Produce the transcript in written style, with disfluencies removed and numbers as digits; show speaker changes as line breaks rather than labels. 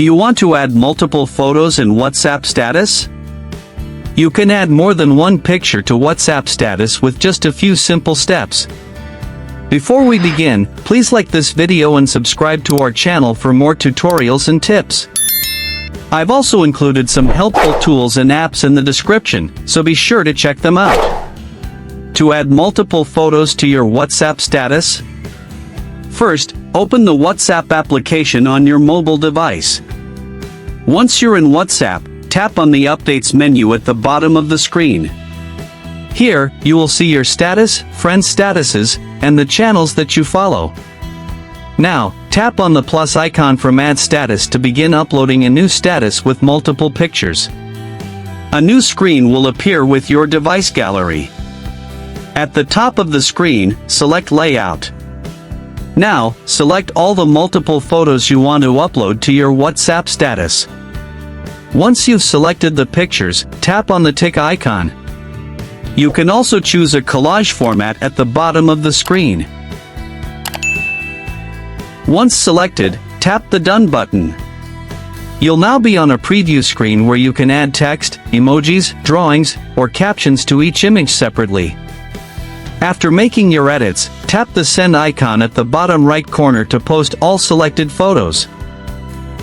Do you want to add multiple photos in WhatsApp status? You can add more than one picture to WhatsApp status with just a few simple steps. Before we begin, please like this video and subscribe to our channel for more tutorials and tips. I've also included some helpful tools and apps in the description, so be sure to check them out. To add multiple photos to your WhatsApp status, first, open the WhatsApp application on your mobile device. Once you're in WhatsApp, tap on the Updates menu at the bottom of the screen. Here, you will see your status, friend statuses, and the channels that you follow. Now, tap on the plus icon from Add Status to begin uploading a new status with multiple pictures. A new screen will appear with your device gallery. At the top of the screen, select Layout. Now, select all the multiple photos you want to upload to your WhatsApp status. Once you've selected the pictures, tap on the tick icon. You can also choose a collage format at the bottom of the screen. Once selected, tap the Done button. You'll now be on a preview screen where you can add text, emojis, drawings, or captions to each image separately. After making your edits, tap the send icon at the bottom right corner to post all selected photos.